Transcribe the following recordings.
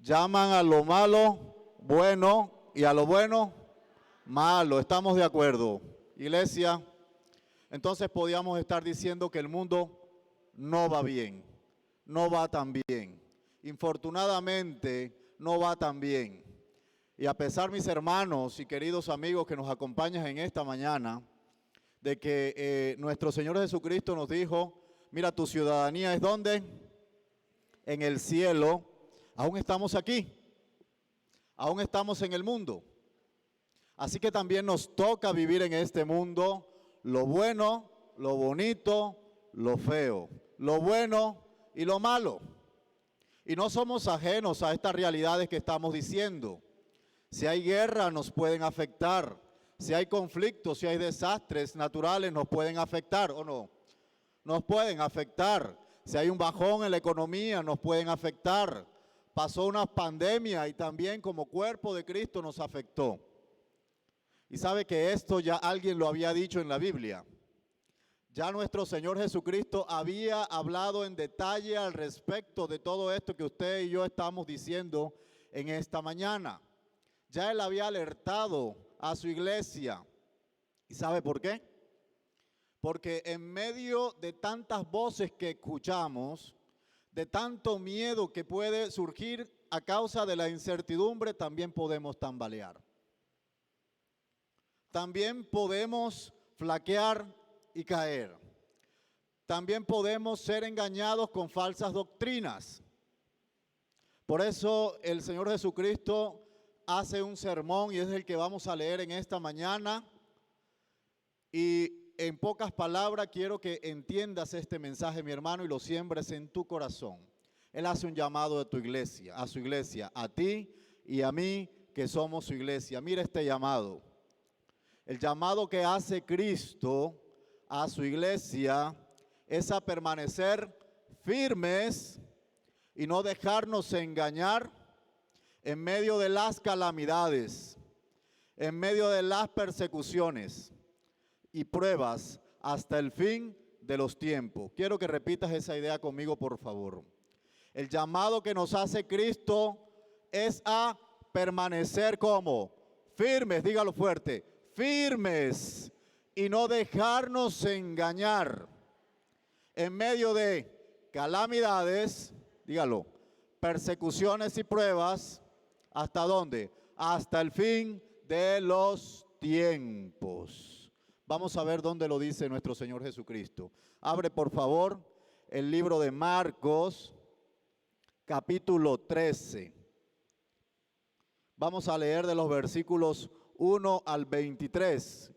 llaman a lo malo bueno y a lo bueno malo. ¿Estamos de acuerdo, iglesia? Entonces podíamos estar diciendo que el mundo no va bien, no va tan bien. Infortunadamente no va tan bien. Y a pesar, mis hermanos y queridos amigos que nos acompañan en esta mañana, de que nuestro Señor Jesucristo nos dijo, mira, tu ciudadanía es ¿dónde? En el cielo. Aún estamos aquí, aún estamos en el mundo. Así que también nos toca vivir en este mundo lo bueno, lo bonito, lo feo, lo bueno y lo malo. Y no somos ajenos a estas realidades que estamos diciendo. Si hay guerra nos pueden afectar, si hay conflictos, si hay desastres naturales nos pueden afectar o no. Nos pueden afectar. Si hay un bajón en la economía nos pueden afectar. Pasó una pandemia y también como cuerpo de Cristo nos afectó. Y sabe que esto ya alguien lo había dicho en la Biblia. Ya nuestro Señor Jesucristo había hablado en detalle al respecto de todo esto que usted y yo estamos diciendo en esta mañana. Ya Él había alertado a su iglesia. ¿Y sabe por qué? Porque en medio de tantas voces que escuchamos, de tanto miedo que puede surgir a causa de la incertidumbre, también podemos tambalear. También podemos flaquear y caer. También podemos ser engañados con falsas doctrinas. Por eso el Señor Jesucristo hace un sermón y es el que vamos a leer en esta mañana. Y en pocas palabras quiero que entiendas este mensaje, mi hermano, y lo siembres en tu corazón. Él hace un llamado a tu iglesia, a su iglesia, a ti y a mí que somos su iglesia. Mira este llamado. El llamado que hace Cristo a su iglesia es a permanecer firmes y no dejarnos engañar en medio de las calamidades, en medio de las persecuciones y pruebas hasta el fin de los tiempos. Quiero que repitas esa idea conmigo, por favor. El llamado que nos hace Cristo es a permanecer como firmes, dígalo fuerte, firmes y no dejarnos engañar en medio de calamidades, dígalo, persecuciones y pruebas, ¿hasta dónde? Hasta el fin de los tiempos. Vamos a ver dónde lo dice nuestro Señor Jesucristo. Abre por favor el libro de Marcos, capítulo 13. Vamos a leer de los versículos 1 al 23.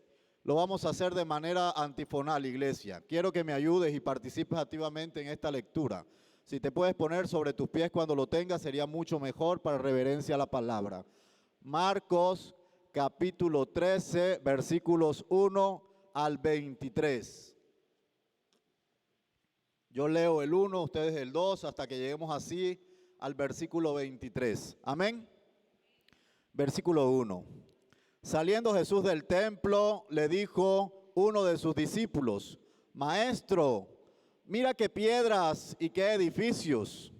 Lo vamos a hacer de manera antifonal, iglesia. Quiero que me ayudes y participes activamente en esta lectura. Si te puedes poner sobre tus pies cuando lo tengas, sería mucho mejor para reverencia a la palabra. Marcos, capítulo 13, versículos 1 al 23. Yo leo el 1, ustedes el 2, hasta que lleguemos así al versículo 23. Amén. Versículo 1. Saliendo Jesús del templo, le dijo uno de sus discípulos: Maestro, mira qué piedras y qué edificios.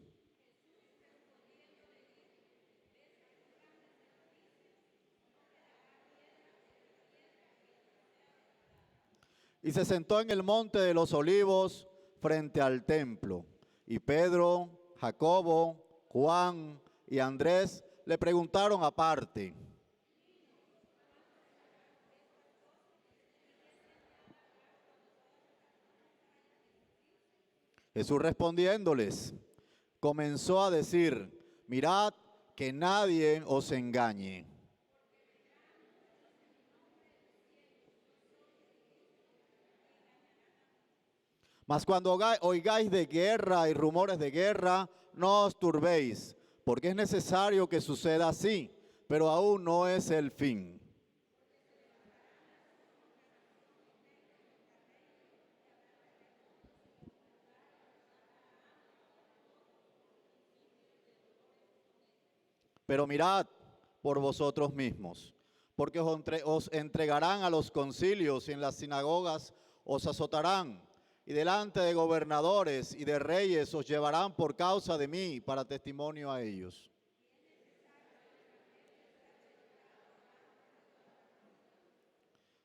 Y se sentó en el monte de los olivos frente al templo. Y Pedro, Jacobo, Juan y Andrés le preguntaron aparte: Jesús respondiéndoles, comenzó a decir: mirad que nadie os engañe. Mas cuando oigáis de guerra y rumores de guerra, no os turbéis, porque es necesario que suceda así, pero aún no es el fin. Pero mirad por vosotros mismos, porque os entregarán a los concilios y en las sinagogas os azotarán, y delante de gobernadores y de reyes os llevarán por causa de mí para testimonio a ellos.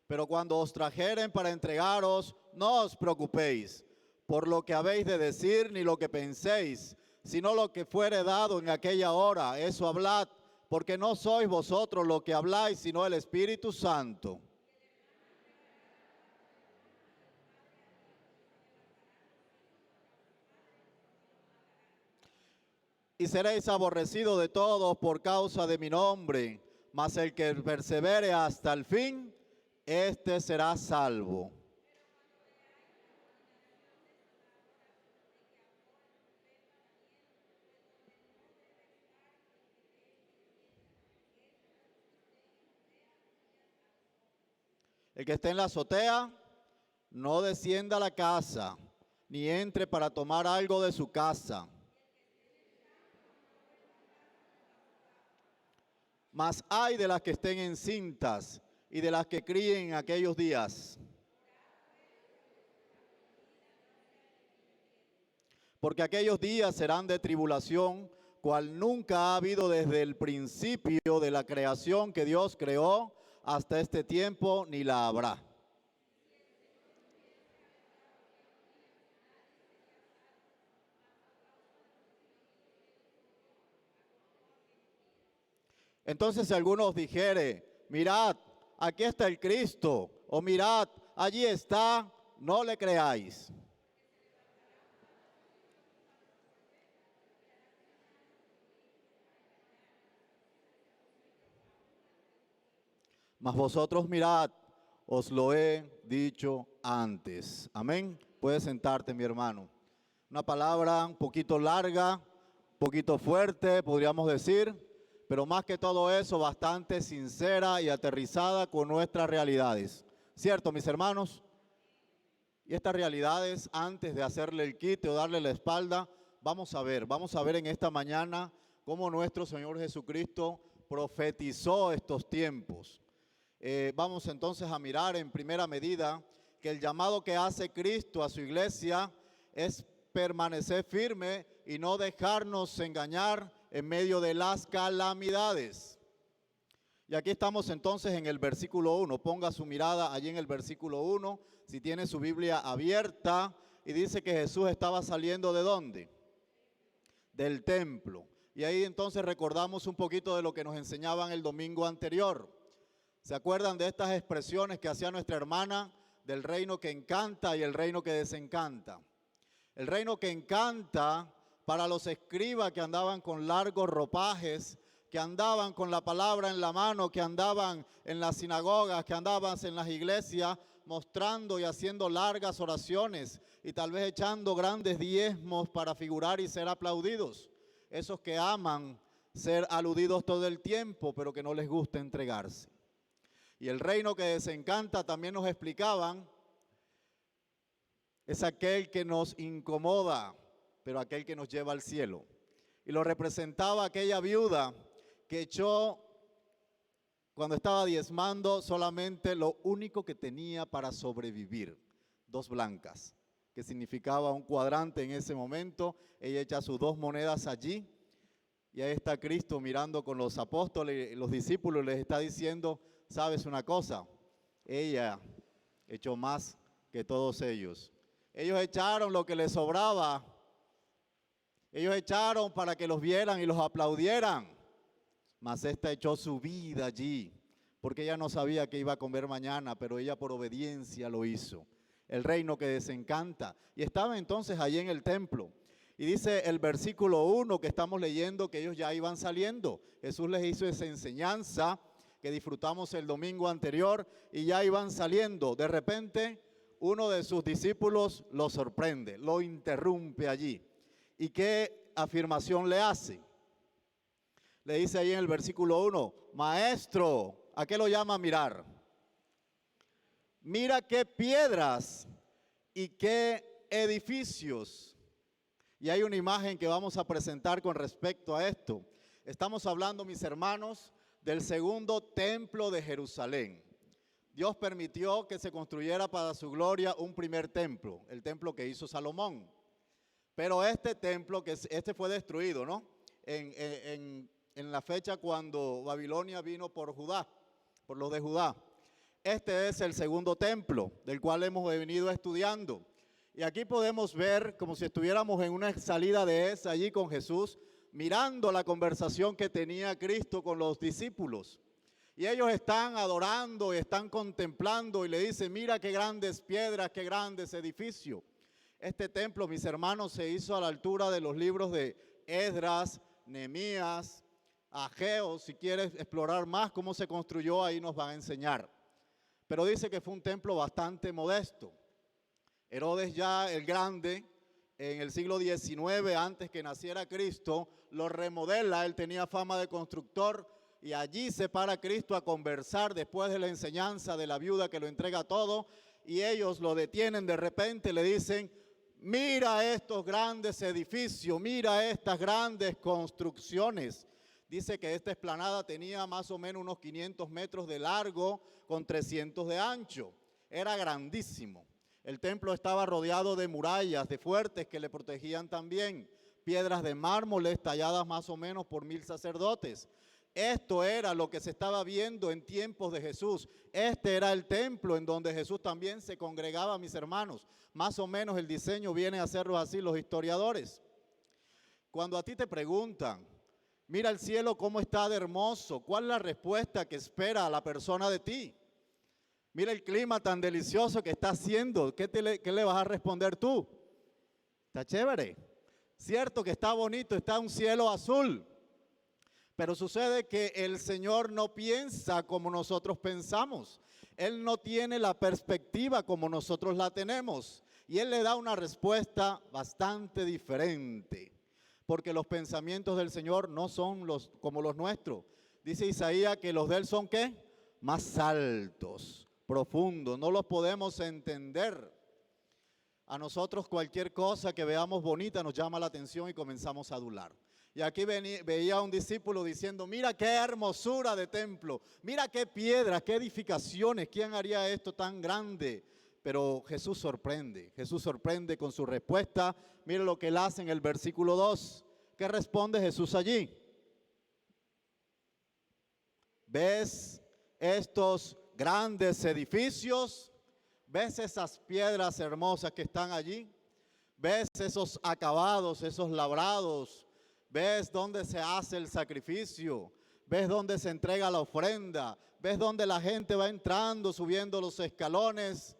Pero cuando os trajeren para entregaros, no os preocupéis por lo que habéis de decir ni lo que penséis, sino lo que fuere dado en aquella hora, eso hablad, porque no sois vosotros lo que habláis, sino el Espíritu Santo. Y seréis aborrecidos de todos por causa de mi nombre, mas el que persevere hasta el fin, éste será salvo. El que esté en la azotea, no descienda a la casa, ni entre para tomar algo de su casa. Mas hay de las que estén encintas y de las que críen en aquellos días. Porque aquellos días serán de tribulación, cual nunca ha habido desde el principio de la creación que Dios creó hasta este tiempo, ni la habrá. Entonces si alguno os dijere, mirad, aquí está el Cristo, o mirad, allí está, no le creáis. Mas vosotros mirad, os lo he dicho antes. Amén. Puedes sentarte, mi hermano. Una palabra un poquito larga, un poquito fuerte, podríamos decir, pero más que todo eso, bastante sincera y aterrizada con nuestras realidades. ¿Cierto, mis hermanos? Y estas realidades, antes de hacerle el quite o darle la espalda, vamos a ver en esta mañana cómo nuestro Señor Jesucristo profetizó estos tiempos. Vamos entonces a mirar en primera medida que el llamado que hace Cristo a su iglesia es permanecer firme y no dejarnos engañar en medio de las calamidades. Y aquí estamos entonces en el versículo 1. Ponga su mirada allí en el versículo 1, si tiene su Biblia abierta, y dice que Jesús estaba saliendo ¿de dónde? Del templo. Y ahí entonces recordamos un poquito de lo que nos enseñaban el domingo anterior. ¿Se acuerdan de estas expresiones que hacía nuestra hermana del reino que encanta y el reino que desencanta? El reino que encanta para los escribas que andaban con largos ropajes, que andaban con la palabra en la mano, que andaban en las sinagogas, que andaban en las iglesias, mostrando y haciendo largas oraciones y tal vez echando grandes diezmos para figurar y ser aplaudidos. Esos que aman ser aludidos todo el tiempo, pero que no les gusta entregarse. Y el reino que desencanta, también nos explicaban, es aquel que nos incomoda, pero aquel que nos lleva al cielo. Y lo representaba aquella viuda que echó, cuando estaba diezmando, solamente lo único que tenía para sobrevivir, 2 blancas, que significaba un cuadrante en ese momento. Ella echa sus 2 monedas allí, y ahí está Cristo mirando con los apóstoles, los discípulos, les está diciendo, ¿sabes una cosa? Ella echó más que todos ellos. Ellos echaron lo que les sobraba. Ellos echaron para que los vieran y los aplaudieran. Mas esta echó su vida allí, porque ella no sabía que iba a comer mañana, pero ella por obediencia lo hizo. El reino que desencanta. Y estaba entonces allí en el templo. Y dice el versículo 1 que estamos leyendo que ellos ya iban saliendo. Jesús les hizo esa enseñanza que disfrutamos el domingo anterior y ya iban saliendo. De repente, uno de sus discípulos lo sorprende, lo interrumpe allí. ¿Y qué afirmación le hace? Le dice ahí en el versículo 1, maestro, ¿a qué lo llama mirar? Mira qué piedras y qué edificios. Y hay una imagen que vamos a presentar con respecto a esto. Estamos hablando, mis hermanos, del segundo templo de Jerusalén. Dios permitió que se construyera para su gloria un primer templo, el templo que hizo Salomón. Pero este templo, este fue destruido, ¿no? En la fecha cuando Babilonia vino por Judá, por los de Judá. Este es el segundo templo, del cual hemos venido estudiando. Y aquí podemos ver como si estuviéramos en una salida de esa allí con Jesús, mirando la conversación que tenía Cristo con los discípulos. Y ellos están adorando y están contemplando y le dicen, mira qué grandes piedras, qué grandes edificios. Este templo, mis hermanos, se hizo a la altura de los libros de Esdras, Nehemías, Ageo. Si quieres explorar más cómo se construyó, ahí nos van a enseñar. Pero dice que fue un templo bastante modesto. Herodes ya el Grande, en el siglo XIX, antes que naciera Cristo, lo remodela. Él tenía fama de constructor y allí se para Cristo a conversar después de la enseñanza de la viuda que lo entrega todo. Y ellos lo detienen de repente y le dicen, mira estos grandes edificios, mira estas grandes construcciones. Dice que esta explanada tenía más o menos unos 500 metros de largo con 300 de ancho. Era grandísimo. El templo estaba rodeado de murallas, de fuertes que le protegían también. Piedras de mármoles talladas más o menos por 1000 sacerdotes. Esto era lo que se estaba viendo en tiempos de Jesús. Este era el templo en donde Jesús también se congregaba, mis hermanos. Más o menos el diseño viene a hacerlo así los historiadores. Cuando a ti te preguntan, mira el cielo cómo está de hermoso, ¿cuál es la respuesta que espera a la persona de ti? Mira el clima tan delicioso que está haciendo, ¿qué le vas a responder tú? Está chévere, cierto que está bonito, está un cielo azul. Pero sucede que el Señor no piensa como nosotros pensamos. Él no tiene la perspectiva como nosotros la tenemos. Y Él le da una respuesta bastante diferente. Porque los pensamientos del Señor no son como los nuestros. Dice Isaías que los de Él son ¿qué? Más altos, profundos. No los podemos entender. A nosotros cualquier cosa que veamos bonita nos llama la atención y comenzamos a adular. Y aquí veía a un discípulo diciendo, mira qué hermosura de templo, mira qué piedras, qué edificaciones, ¿quién haría esto tan grande? Pero Jesús sorprende con su respuesta. Mire lo que él hace en el versículo 2. ¿Qué responde Jesús allí? ¿Ves estos grandes edificios? ¿Ves esas piedras hermosas que están allí? ¿Ves esos acabados, esos labrados? ¿Ves dónde se hace el sacrificio? ¿Ves dónde se entrega la ofrenda? ¿Ves dónde la gente va entrando, subiendo los escalones?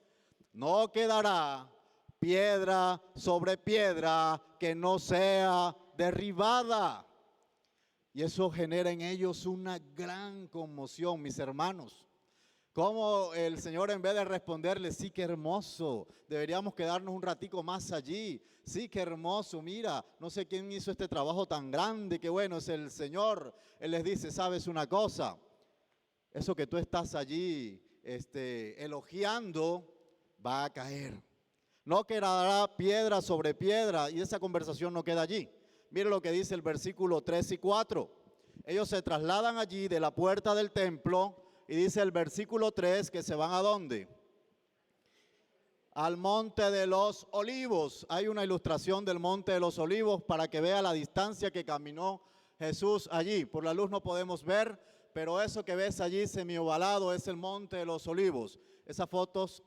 No quedará piedra sobre piedra que no sea derribada. Y eso genera en ellos una gran conmoción, mis hermanos. Como el Señor, en vez de responderle, sí, qué hermoso, deberíamos quedarnos un ratico más allí. Sí, qué hermoso, mira, no sé quién hizo este trabajo tan grande, qué bueno es el Señor. Él les dice, ¿sabes una cosa? Eso que tú estás allí elogiando va a caer. No quedará piedra sobre piedra, y esa conversación no queda allí. Mire lo que dice el versículo 3 y 4. Ellos se trasladan allí de la puerta del templo. Y dice el versículo 3 que se van ¿a dónde? Al monte de los olivos. Hay una ilustración del monte de los olivos para que vea la distancia que caminó Jesús allí. Por la luz no podemos ver, pero eso que ves allí semiovalado es el monte de los olivos. Esas fotos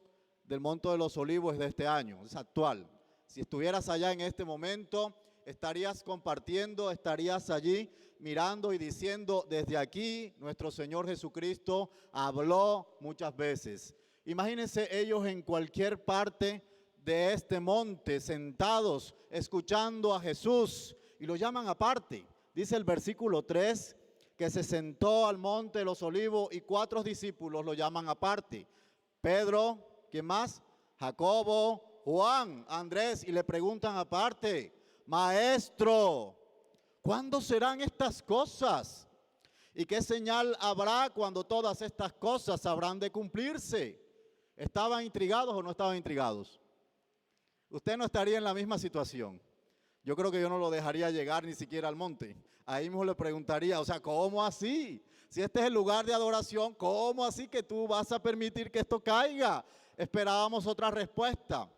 del monte de los olivos es de este año, es actual. Si estuvieras allá en este momento, estarías compartiendo, estarías allí mirando y diciendo, desde aquí nuestro Señor Jesucristo habló muchas veces. Imagínense ellos en cualquier parte de este monte, sentados, escuchando a Jesús, y lo llaman aparte. Dice el versículo 3, que se sentó al monte de los olivos y 4 discípulos lo llaman aparte. Pedro, ¿quién más? Jacobo, Juan, Andrés, y le preguntan aparte, Maestro, ¿cuándo serán estas cosas? ¿Y qué señal habrá cuando todas estas cosas habrán de cumplirse? ¿Estaban intrigados o no estaban intrigados? Usted no estaría en la misma situación. Yo creo que yo no lo dejaría llegar ni siquiera al monte. Ahí mismo le preguntaría, o sea, ¿cómo así? Si este es el lugar de adoración, ¿cómo así que tú vas a permitir que esto caiga? Esperábamos otra respuesta.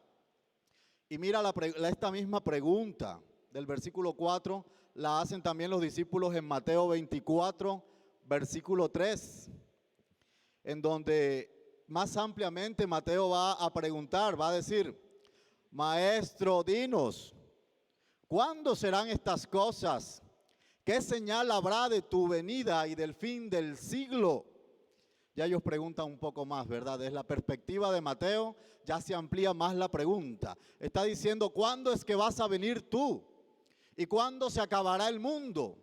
Y mira esta misma pregunta del versículo 4, la hacen también los discípulos en Mateo 24, versículo 3, en donde más ampliamente Mateo va a preguntar, va a decir, Maestro, dinos, ¿cuándo serán estas cosas? ¿Qué señal habrá de tu venida y del fin del siglo? Ya ellos preguntan un poco más, ¿verdad? Desde la perspectiva de Mateo ya se amplía más la pregunta. Está diciendo, ¿cuándo es que vas a venir tú? ¿Y cuándo se acabará el mundo?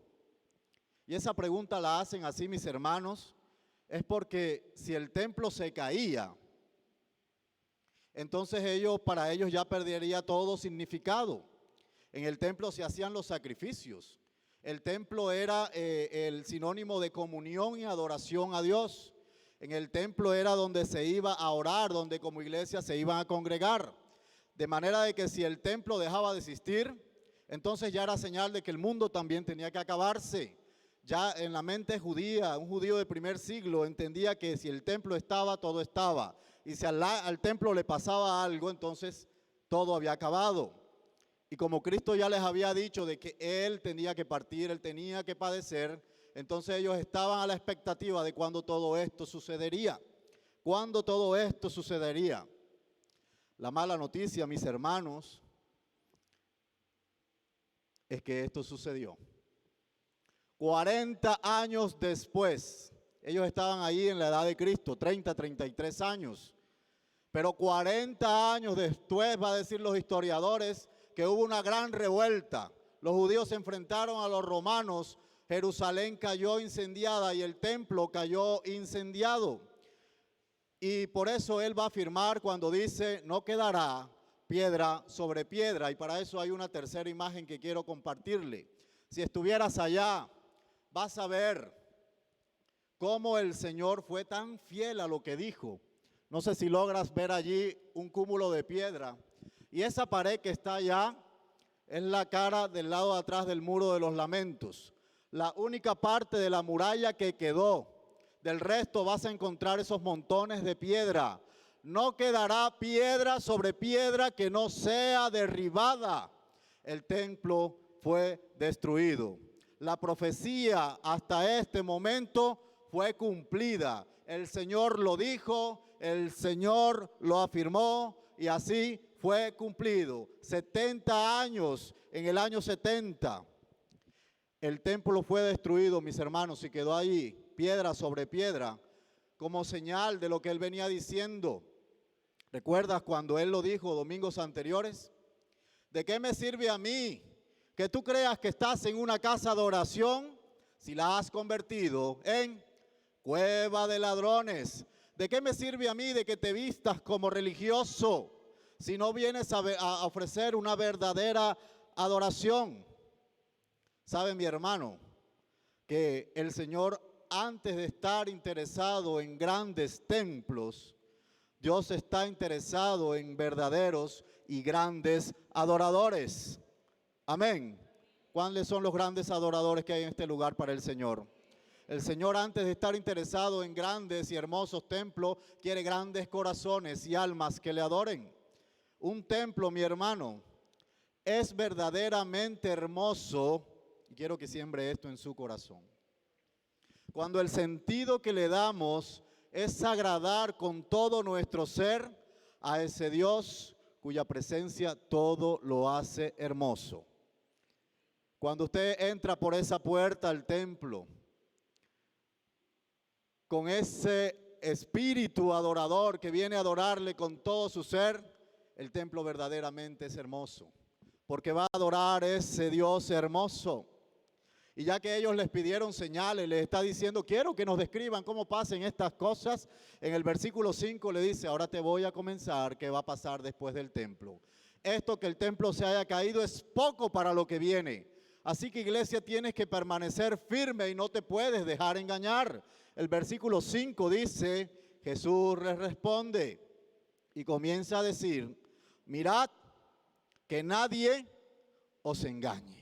Y esa pregunta la hacen así mis hermanos, es porque si el templo se caía, entonces para ellos ya perdería todo significado. En el templo se hacían los sacrificios. El templo era el sinónimo de comunión y adoración a Dios. En el templo era donde se iba a orar, donde como iglesia se iban a congregar. De manera de que si el templo dejaba de existir, entonces ya era señal de que el mundo también tenía que acabarse. Ya en la mente judía, un judío del primer siglo entendía que si el templo estaba, todo estaba. Y si al templo le pasaba algo, entonces todo había acabado. Y como Cristo ya les había dicho de que Él tenía que partir, Él tenía que padecer, entonces ellos estaban a la expectativa de cuándo todo esto sucedería. ¿Cuándo todo esto sucedería? La mala noticia, mis hermanos, es que esto sucedió. 40 años después, ellos estaban ahí en la edad de Cristo, 30, 33 años. Pero 40 años después, va a decir los historiadores, que hubo una gran revuelta. Los judíos se enfrentaron a los romanos, Jerusalén cayó incendiada y el templo cayó incendiado. Y por eso él va a afirmar cuando dice, no quedará piedra sobre piedra. Y para eso hay una tercera imagen que quiero compartirle. Si estuvieras allá, vas a ver cómo el Señor fue tan fiel a lo que dijo. No sé si logras ver allí un cúmulo de piedra. Y esa pared que está allá es la cara del lado de atrás del muro de los lamentos. La única parte de la muralla que quedó. Del resto vas a encontrar esos montones de piedra. No quedará piedra sobre piedra que no sea derribada. El templo fue destruido. La profecía hasta este momento fue cumplida. El Señor lo dijo, el Señor lo afirmó y así fue cumplido. 70 años, en el año 70, el templo fue destruido, mis hermanos, y quedó ahí, piedra sobre piedra, como señal de lo que él venía diciendo. ¿Recuerdas cuando él lo dijo domingos anteriores? ¿De qué me sirve a mí que tú creas que estás en una casa de oración si la has convertido en cueva de ladrones? ¿De qué me sirve a mí de que te vistas como religioso si no vienes a ofrecer una verdadera adoración? ¿Sabe, mi hermano, que el Señor, antes de estar interesado en grandes templos, Dios está interesado en verdaderos y grandes adoradores? Amén. ¿Cuáles son los grandes adoradores que hay en este lugar para el Señor? El Señor, antes de estar interesado en grandes y hermosos templos, quiere grandes corazones y almas que le adoren. Un templo, mi hermano, es verdaderamente hermoso, y quiero que siembre esto en su corazón, cuando el sentido que le damos es agradar con todo nuestro ser a ese Dios cuya presencia todo lo hace hermoso. Cuando usted entra por esa puerta al templo, con ese espíritu adorador que viene a adorarle con todo su ser, el templo verdaderamente es hermoso, porque va a adorar a ese Dios hermoso. Y ya que ellos les pidieron señales, les está diciendo, quiero que nos describan cómo pasen estas cosas. En el versículo 5 le dice, ahora te voy a comenzar qué va a pasar después del templo. Esto que el templo se haya caído es poco para lo que viene. Así que, iglesia, tienes que permanecer firme y no te puedes dejar engañar. El versículo 5 dice, Jesús les responde y comienza a decir, mirad que nadie os engañe.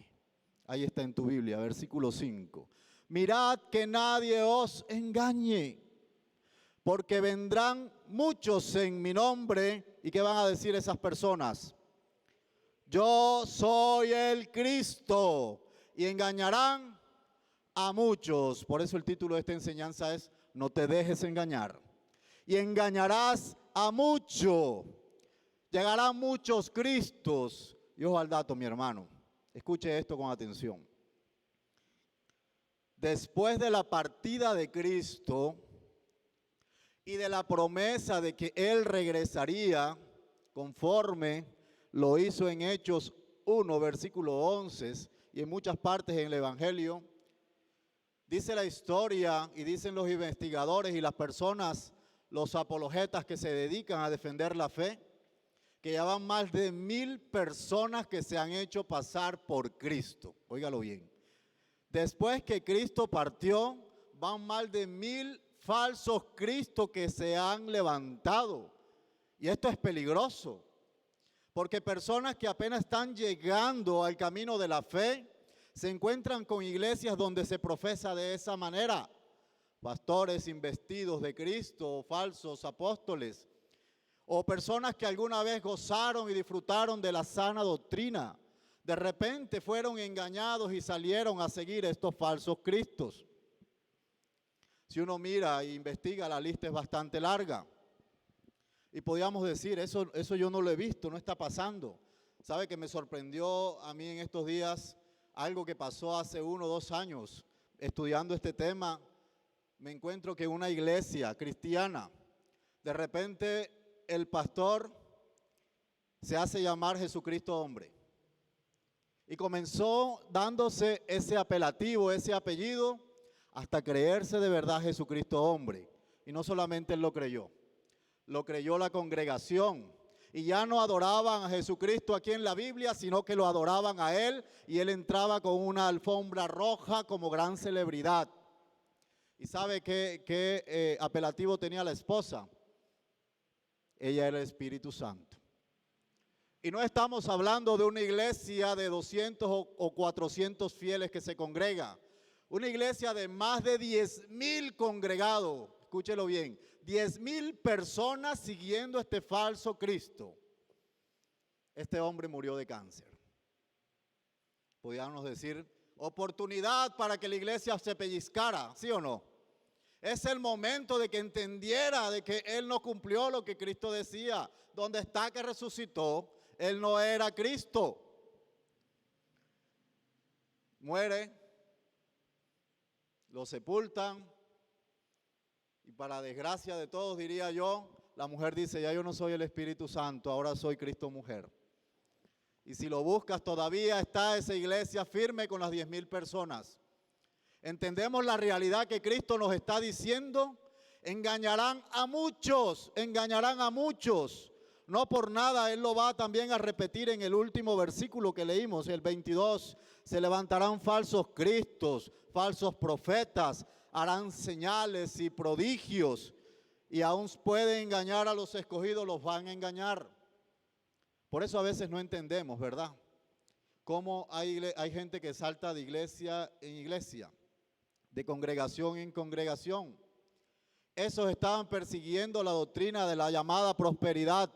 Ahí está en tu Biblia, versículo 5. Mirad que nadie os engañe, porque vendrán muchos en mi nombre. ¿Y qué van a decir esas personas? Yo soy el Cristo, y engañarán a muchos. Por eso el título de esta enseñanza es, no te dejes engañar. y engañarás a mucho. Llegarán muchos Cristos. Y ojo al dato, mi hermano. Escuche esto con atención. Después de la partida de Cristo y de la promesa de que Él regresaría, conforme lo hizo en Hechos 1, versículo 11, y en muchas partes en el Evangelio, dice la historia y dicen los investigadores y las personas, los apologetas que se dedican a defender la fe, que ya van más de 1000 personas que se han hecho pasar por Cristo. Óigalo bien. Después que Cristo partió, van más de 1000 falsos Cristos que se han levantado. Y esto es peligroso, porque personas que apenas están llegando al camino de la fe, se encuentran con iglesias donde se profesa de esa manera. Pastores investidos de Cristo, falsos apóstoles, o personas que alguna vez gozaron y disfrutaron de la sana doctrina, de repente fueron engañados y salieron a seguir estos falsos cristos. Si uno mira e investiga, la lista es bastante larga. Y podríamos decir, eso yo no lo he visto, no está pasando. ¿Sabe que me sorprendió a mí en estos días algo que pasó hace 1 o 2 años? Estudiando este tema, me encuentro que una iglesia cristiana, de repente el pastor se hace llamar Jesucristo hombre. Y comenzó dándose ese apelativo, ese apellido, hasta creerse de verdad Jesucristo hombre. Y no solamente él lo creyó la congregación. Y ya no adoraban a Jesucristo aquí en la Biblia, sino que lo adoraban a él. Y él entraba con una alfombra roja como gran celebridad. ¿Y sabe qué apelativo tenía la esposa? Ella era el Espíritu Santo. Y no estamos hablando de una iglesia de 200 o 400 fieles que se congrega. Una iglesia de más de 10,000 congregados. Escúchelo bien. 10,000 personas siguiendo este falso Cristo. Este hombre murió de cáncer. Podríamos decir, oportunidad para que la iglesia se pellizcara, ¿sí o no? Es el momento de que entendiera de que él no cumplió lo que Cristo decía. Donde está que resucitó, él no era Cristo. Muere, lo sepultan y para desgracia de todos, diría yo, la mujer dice, ya yo no soy el Espíritu Santo, ahora soy Cristo mujer. Y si lo buscas, todavía está esa iglesia firme con las 10,000 personas. Entendemos la realidad que Cristo nos está diciendo. Engañarán a muchos, engañarán a muchos. No por nada, Él lo va también a repetir en el último versículo que leímos, el 22. Se levantarán falsos cristos, falsos profetas, harán señales y prodigios. Y aún pueden engañar a los escogidos, los van a engañar. Por eso a veces no entendemos, ¿verdad? Cómo hay gente que salta de iglesia en iglesia, de congregación en congregación. Esos estaban persiguiendo la doctrina de la llamada prosperidad.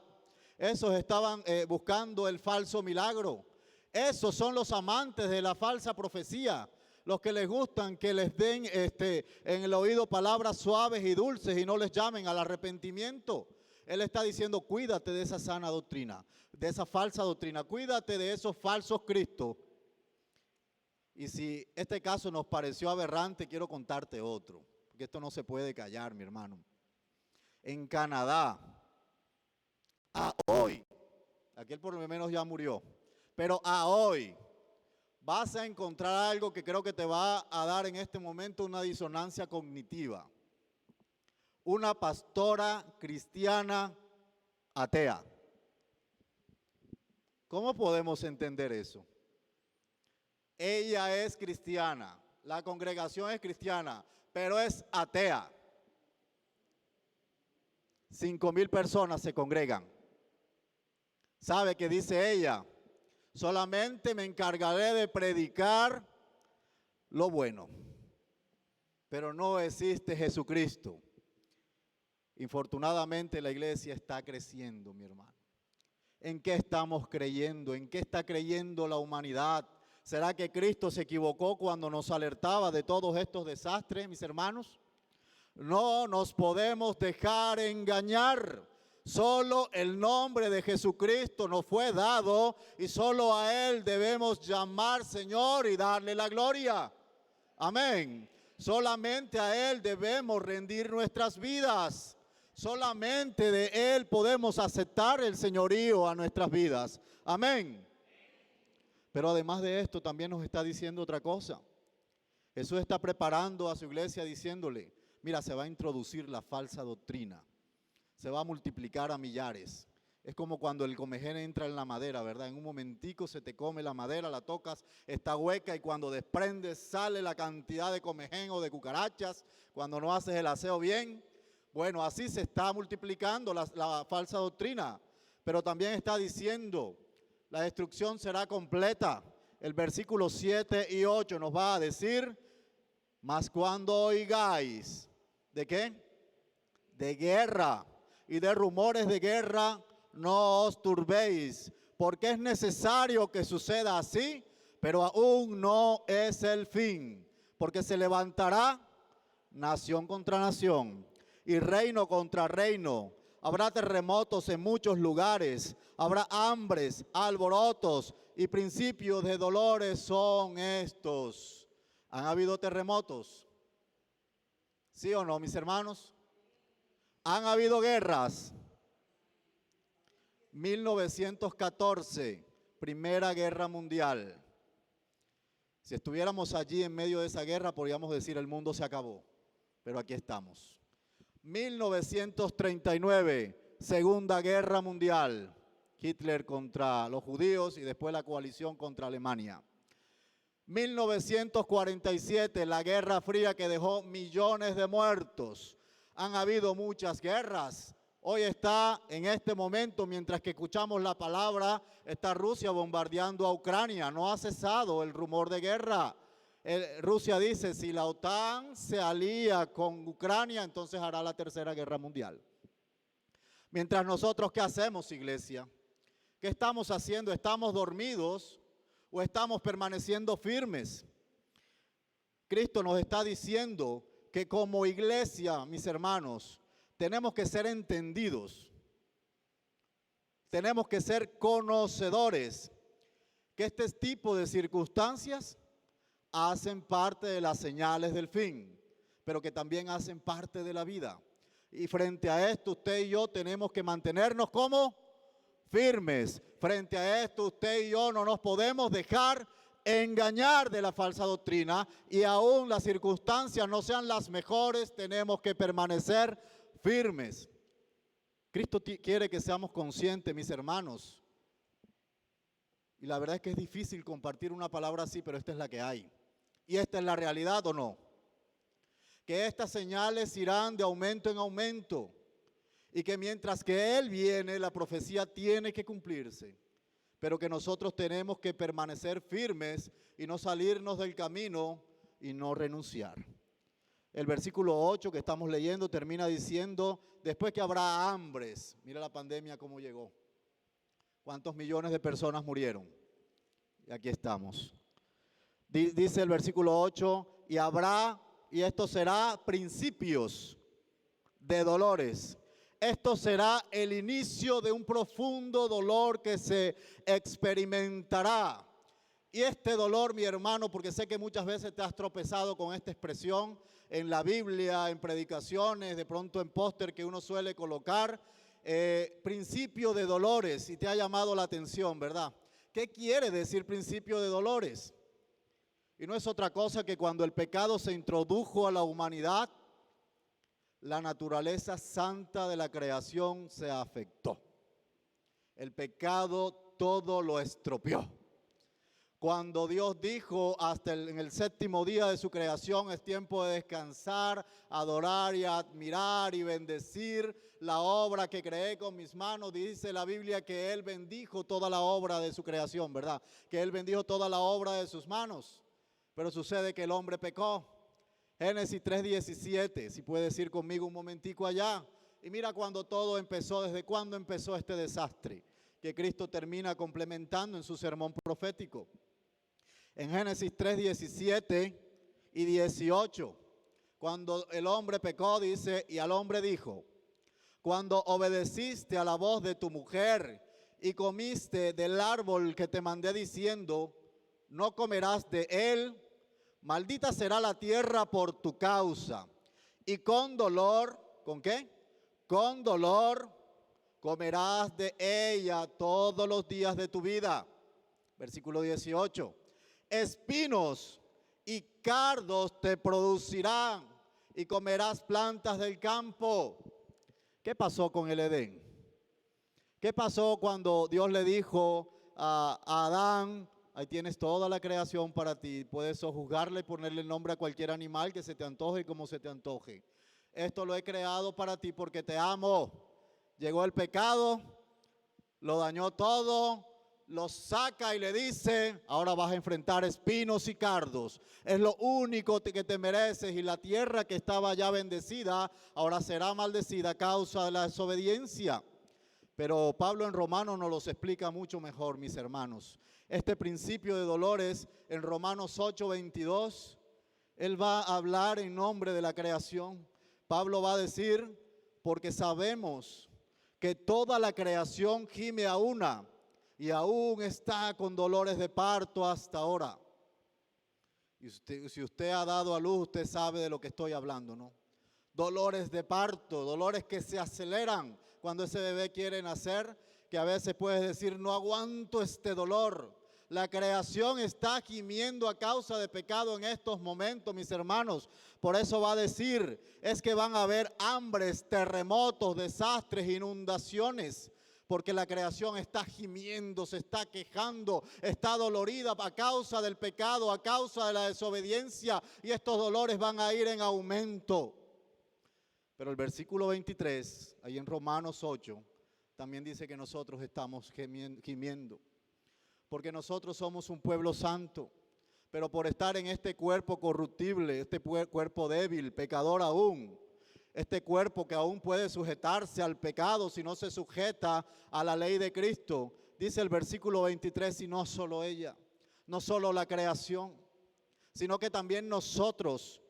Esos estaban buscando el falso milagro. Esos son los amantes de la falsa profecía. Los que les gustan que les den en el oído palabras suaves y dulces y no les llamen al arrepentimiento. Él está diciendo, cuídate de esa sana doctrina, de esa falsa doctrina. Cuídate de esos falsos cristos. Y si este caso nos pareció aberrante, quiero contarte otro. Porque esto no se puede callar, mi hermano. En Canadá, a hoy, aquel por lo menos ya murió, pero a hoy vas a encontrar algo que creo que te va a dar en este momento una disonancia cognitiva. Una pastora cristiana atea. ¿Cómo podemos entender eso? Ella es cristiana, la congregación es cristiana, pero es atea. 5,000 personas se congregan. ¿Sabe qué dice ella? Solamente me encargaré de predicar lo bueno, pero no existe Jesucristo. Infortunadamente la iglesia está creciendo, mi hermano. ¿En qué estamos creyendo? ¿En qué está creyendo la humanidad? ¿Será que Cristo se equivocó cuando nos alertaba de todos estos desastres, mis hermanos? No nos podemos dejar engañar. Solo el nombre de Jesucristo nos fue dado y solo a Él debemos llamar Señor y darle la gloria. Amén. Solamente a Él debemos rendir nuestras vidas. Solamente de Él podemos aceptar el señorío a nuestras vidas. Amén. Pero además de esto también nos está diciendo otra cosa. Jesús está preparando a su iglesia diciéndole, mira, se va a introducir la falsa doctrina. Se va a multiplicar a millares. Es como cuando el comején entra en la madera, ¿verdad? En un momentico se te come la madera, la tocas, está hueca y cuando desprendes sale la cantidad de comején o de cucarachas, cuando no haces el aseo bien. Bueno, así se está multiplicando la falsa doctrina. Pero también está diciendo, la destrucción será completa. El versículo 7 y 8 nos va a decir, mas cuando oigáis, ¿de qué? De guerra y de rumores de guerra, no os turbéis, porque es necesario que suceda así, pero aún no es el fin, porque se levantará nación contra nación y reino contra reino. Habrá terremotos en muchos lugares, habrá hambres, alborotos y principios de dolores son estos. ¿Han habido terremotos? ¿Sí o no, mis hermanos? ¿Han habido guerras? 1914, Primera Guerra Mundial. Si estuviéramos allí en medio de esa guerra, podríamos decir el mundo se acabó, pero aquí estamos. 1939, Segunda Guerra Mundial, Hitler contra los judíos y después la coalición contra Alemania. 1947, la Guerra Fría que dejó millones de muertos. Han habido muchas guerras. Hoy está, en este momento, mientras que escuchamos la palabra, está Rusia bombardeando a Ucrania. No ha cesado el rumor de guerra. Rusia dice, si la OTAN se alía con Ucrania, entonces hará la Tercera Guerra Mundial. Mientras nosotros, ¿qué hacemos, iglesia? ¿Qué estamos haciendo? ¿Estamos dormidos o estamos permaneciendo firmes? Cristo nos está diciendo que como iglesia, mis hermanos, tenemos que ser entendidos. Tenemos que ser conocedores que este tipo de circunstancias hacen parte de las señales del fin, pero que también hacen parte de la vida. Y frente a esto, usted y yo tenemos que mantenernos como firmes. Frente a esto, usted y yo no nos podemos dejar engañar de la falsa doctrina y aún las circunstancias no sean las mejores, tenemos que permanecer firmes. Cristo quiere que seamos conscientes, mis hermanos. Y la verdad es que es difícil compartir una palabra así, pero esta es la que hay. ¿Y esta es la realidad o no? Que estas señales irán de aumento en aumento y que mientras que Él viene, la profecía tiene que cumplirse, pero que nosotros tenemos que permanecer firmes y no salirnos del camino y no renunciar. El versículo 8 que estamos leyendo termina diciendo, después que habrá hambres, mira la pandemia cómo llegó, cuántos millones de personas murieron, y aquí estamos. Dice el versículo 8, y esto será principios de dolores. Esto será el inicio de un profundo dolor que se experimentará. Y este dolor, mi hermano, porque sé que muchas veces te has tropezado con esta expresión en la Biblia, en predicaciones, de pronto en póster que uno suele colocar, principio de dolores, y te ha llamado la atención, ¿verdad? ¿Qué quiere decir principio de dolores? Y no es otra cosa que cuando el pecado se introdujo a la humanidad, la naturaleza santa de la creación se afectó. El pecado todo lo estropeó. Cuando Dios dijo en el séptimo día de su creación es tiempo de descansar, adorar y admirar y bendecir la obra que creé con mis manos, dice la Biblia que Él bendijo toda la obra de su creación, ¿verdad? Que Él bendijo toda la obra de sus manos. Pero sucede que el hombre pecó. Génesis 3:17, si puedes ir conmigo un momentico allá. Y mira cuando todo empezó, desde cuándo empezó este desastre, que Cristo termina complementando en su sermón profético. En Génesis 3:17 y 18, Cuando el hombre pecó, dice, y al hombre dijo, cuando obedeciste a la voz de tu mujer y comiste del árbol que te mandé diciendo, no comerás de él, maldita será la tierra por tu causa. Y con dolor, ¿con qué? Con dolor comerás de ella todos los días de tu vida. Versículo 18. Espinos y cardos te producirán y comerás plantas del campo. ¿Qué pasó con el Edén? ¿Qué pasó cuando Dios le dijo a Adán, ahí tienes toda la creación para ti, puedes sojuzgarle y ponerle el nombre a cualquier animal que se te antoje y como se te antoje? Esto lo he creado para ti porque te amo. Llegó el pecado, lo dañó todo, lo saca y le dice, ahora vas a enfrentar espinos y cardos. Es lo único que te mereces, y la tierra que estaba ya bendecida, ahora será maldecida a causa de la desobediencia. Pero Pablo en Romanos nos los explica mucho mejor, mis hermanos. Este principio de dolores en Romanos 8:22, él va a hablar en nombre de la creación. Pablo va a decir, porque sabemos que toda la creación gime a una y aún está con dolores de parto hasta ahora. Y si usted ha dado a luz, usted sabe de lo que estoy hablando, ¿no? Dolores de parto, dolores que se aceleran cuando ese bebé quiere nacer, que a veces puedes decir, no aguanto este dolor. La creación está gimiendo a causa de pecado en estos momentos, mis hermanos. Por eso va a decir, es que van a haber hambres, terremotos, desastres, inundaciones, porque la creación está gimiendo, se está quejando, está dolorida a causa del pecado, a causa de la desobediencia, y estos dolores van a ir en aumento. Pero el versículo 23, ahí en Romanos 8, también dice que nosotros estamos gimiendo, porque nosotros somos un pueblo santo, pero por estar en este cuerpo corruptible, este cuerpo débil, pecador aún, este cuerpo que aún puede sujetarse al pecado si no se sujeta a la ley de Cristo, dice el versículo 23, y no solo ella, no solo la creación, sino que también nosotros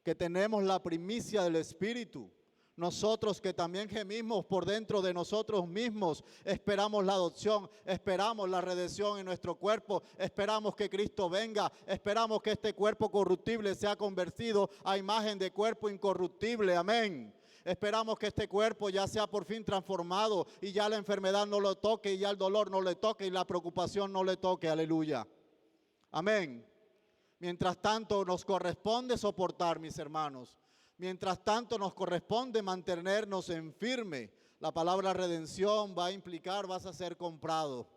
que tenemos la primicia del Espíritu, nosotros que también gemimos por dentro de nosotros mismos, esperamos la adopción, esperamos la redención en nuestro cuerpo, esperamos que Cristo venga, esperamos que este cuerpo corruptible sea convertido a imagen de cuerpo incorruptible, amén. Esperamos que este cuerpo ya sea por fin transformado y ya la enfermedad no lo toque y ya el dolor no le toque y la preocupación no le toque, aleluya, amén. Mientras tanto nos corresponde soportar, mis hermanos. Mientras tanto nos corresponde mantenernos en firme. La palabra redención va a implicar, vas a ser comprado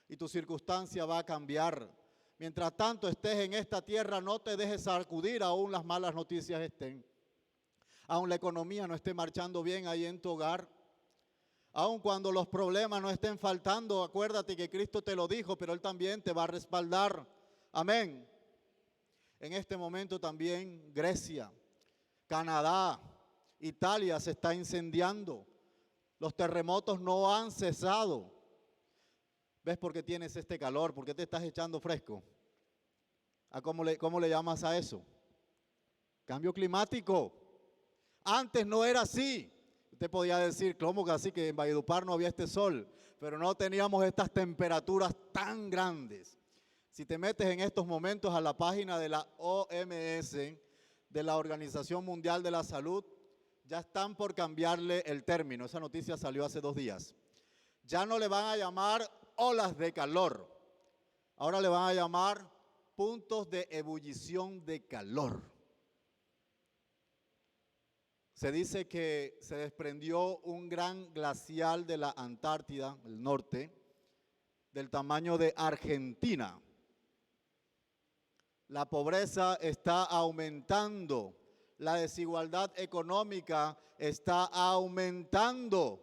y tu circunstancia va a cambiar. Mientras tanto estés en esta tierra, no te dejes sacudir, aún las malas noticias estén. Aún la economía no esté marchando bien ahí en tu hogar. Aun cuando los problemas no estén faltando, acuérdate que Cristo te lo dijo, pero Él también te va a respaldar. Amén. En este momento también Grecia, Canadá, Italia se está incendiando. Los terremotos no han cesado. ¿Ves por qué tienes este calor? ¿Por qué te estás echando fresco? ¿Cómo le llamas a eso? Cambio climático. Antes no era así. Usted podía decir, ¿cómo que así? Que en Valledupar no había este sol, pero no teníamos estas temperaturas tan grandes. Si te metes en estos momentos a la página de la OMS, de la Organización Mundial de la Salud, ya están por cambiarle el término. Esa noticia salió hace 2 días. Ya no le van a llamar olas de calor. Ahora le van a llamar puntos de ebullición de calor. Se dice que se desprendió un gran glacial de la Antártida, el norte, del tamaño de Argentina. La pobreza está aumentando, la desigualdad económica está aumentando.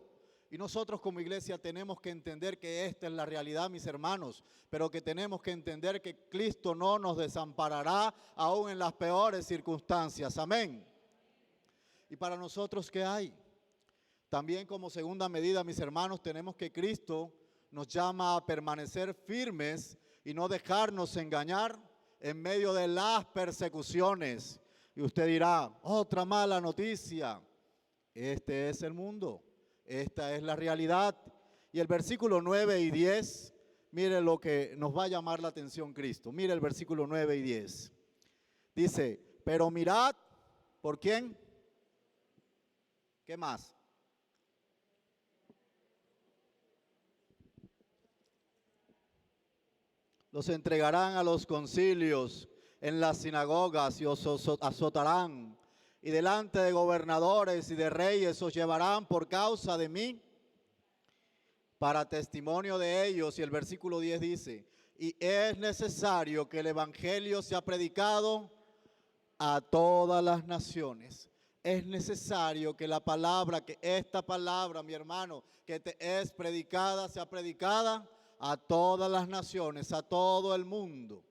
Y nosotros como iglesia tenemos que entender que esta es la realidad, mis hermanos, pero que tenemos que entender que Cristo no nos desamparará aún en las peores circunstancias. Amén. ¿Y para nosotros qué hay? También como segunda medida, mis hermanos, tenemos que Cristo nos llama a permanecer firmes y no dejarnos engañar en medio de las persecuciones. Y usted dirá, otra mala noticia. Este es el mundo, esta es la realidad. Y el versículo 9 y 10, mire lo que nos va a llamar la atención Cristo. Mire el versículo 9 y 10. Dice, pero mirad, ¿por quién? ¿Qué más? Los entregarán a los concilios en las sinagogas y os azotarán, y delante de gobernadores y de reyes os llevarán por causa de mí, para testimonio de ellos. Y el versículo 10 dice, y es necesario que el evangelio sea predicado a todas las naciones. Es necesario que la palabra, que esta palabra, mi hermano, que te es predicada, sea predicada a todas las naciones, a todo el mundo.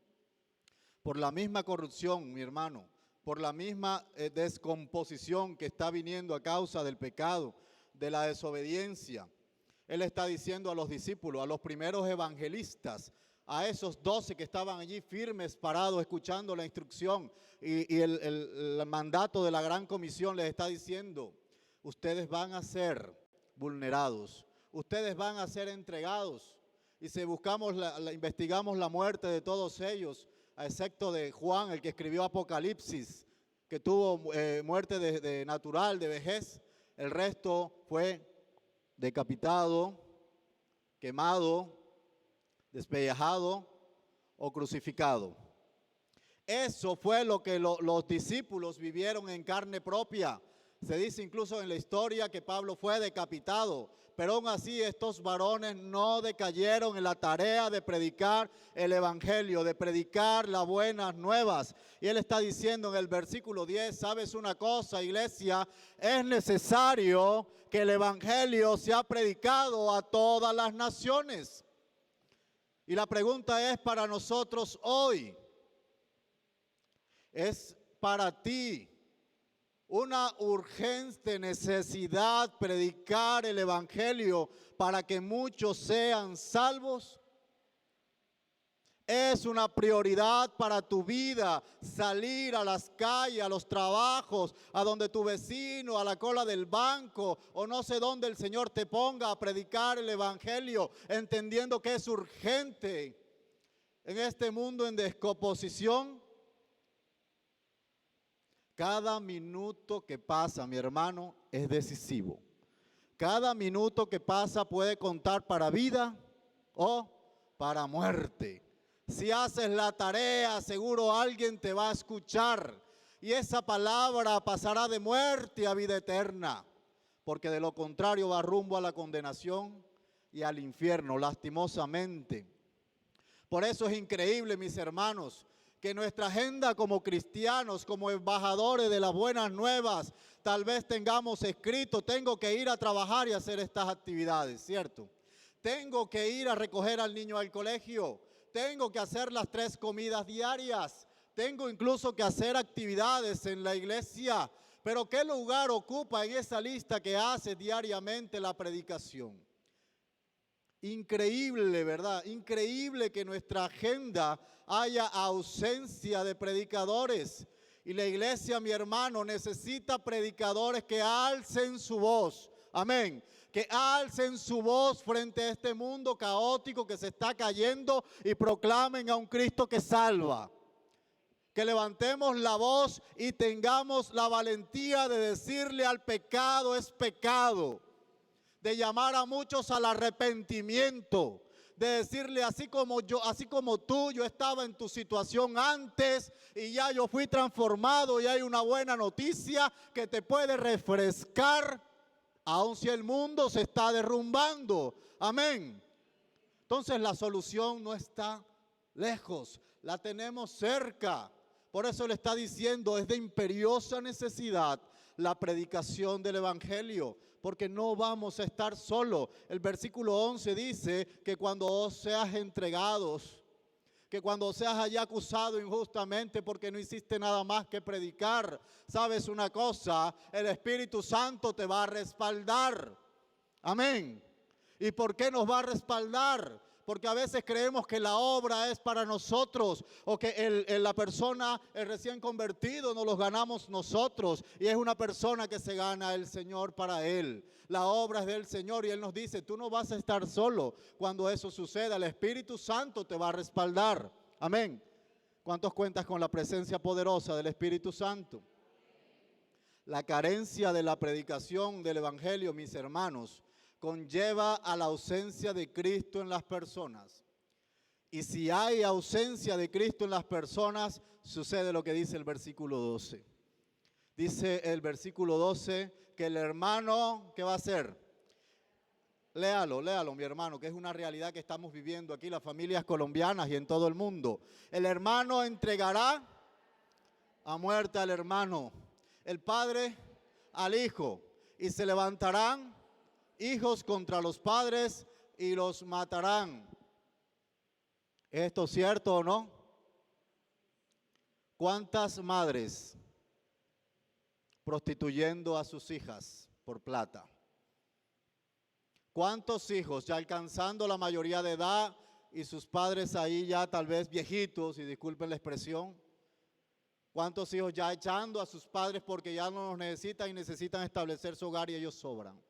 Por la misma corrupción, mi hermano, por la misma descomposición que está viniendo a causa del pecado, de la desobediencia. Él está diciendo a los discípulos, a los primeros evangelistas, a esos 12 que estaban allí firmes, parados, escuchando la instrucción y el mandato de la gran comisión, les está diciendo, ustedes van a ser vulnerados, ustedes van a ser entregados. Y si buscamos, investigamos la muerte de todos ellos, a excepto de Juan, el que escribió Apocalipsis, que tuvo muerte de natural, de vejez, el resto fue decapitado, quemado, despellejado o crucificado. Eso fue lo que los discípulos vivieron en carne propia. Se dice incluso en la historia que Pablo fue decapitado, pero aún así estos varones no decayeron en la tarea de predicar el evangelio, de predicar las buenas nuevas. Y él está diciendo en el versículo 10, ¿sabes una cosa, iglesia? Es necesario que el evangelio sea predicado a todas las naciones. Y la pregunta es para nosotros hoy, ¿es para ti una urgente necesidad predicar el evangelio para que muchos sean salvos? Es una prioridad para tu vida salir a las calles, a los trabajos, a donde tu vecino, a la cola del banco o no sé dónde el Señor te ponga a predicar el evangelio, entendiendo que es urgente en este mundo en descomposición. Cada minuto que pasa, mi hermano, es decisivo. Cada minuto que pasa puede contar para vida o para muerte. Si haces la tarea, seguro alguien te va a escuchar y esa palabra pasará de muerte a vida eterna, porque de lo contrario va rumbo a la condenación y al infierno, lastimosamente. Por eso es increíble, mis hermanos, que nuestra agenda como cristianos, como embajadores de las buenas nuevas, tal vez tengamos escrito, tengo que ir a trabajar y hacer estas actividades, ¿cierto? Tengo que ir a recoger al niño al colegio, tengo que hacer las 3 comidas diarias, tengo incluso que hacer actividades en la iglesia, pero ¿qué lugar ocupa en esa lista que hace diariamente la predicación? Increíble, ¿verdad? Increíble que en nuestra agenda haya ausencia de predicadores. Y la iglesia, mi hermano, necesita predicadores que alcen su voz. Amén. Que alcen su voz frente a este mundo caótico que se está cayendo y proclamen a un Cristo que salva. Que levantemos la voz y tengamos la valentía de decirle al pecado es pecado. De llamar a muchos al arrepentimiento, de decirle así como tú, yo estaba en tu situación antes y ya yo fui transformado y hay una buena noticia que te puede refrescar, aun si el mundo se está derrumbando. Amén. Entonces la solución no está lejos, la tenemos cerca. Por eso le está diciendo, es de imperiosa necesidad la predicación del evangelio, porque no vamos a estar solos. El versículo 11 dice que cuando os seas entregados, que cuando seas allá acusado injustamente porque no hiciste nada más que predicar, ¿sabes una cosa? El Espíritu Santo te va a respaldar. Amén. ¿Y por qué nos va a respaldar? porque a veces creemos que la obra es para nosotros o que la persona, el recién convertido, nos los ganamos nosotros y es una persona que se gana el Señor para él. La obra es del Señor y Él nos dice, tú no vas a estar solo cuando eso suceda, el Espíritu Santo te va a respaldar. Amén. ¿Cuántos cuentas con la presencia poderosa del Espíritu Santo? La carencia de la predicación del Evangelio, mis hermanos, conlleva a la ausencia de Cristo en las personas. Y si hay ausencia de Cristo en las personas, sucede lo que dice el versículo 12. Dice el versículo 12 que el hermano, ¿qué va a hacer? Léalo, mi hermano, que es una realidad que estamos viviendo aquí, las familias colombianas y en todo el mundo. El hermano entregará a muerte al hermano, el padre al hijo, y se levantarán hijos contra los padres y los matarán. ¿Es esto cierto o no? ¿Cuántas madres prostituyendo a sus hijas por plata? ¿Cuántos hijos ya alcanzando la mayoría de edad y sus padres ahí ya tal vez viejitos, y disculpen la expresión? ¿Cuántos hijos ya echando a sus padres porque ya no los necesitan y necesitan establecer su hogar y ellos sobran?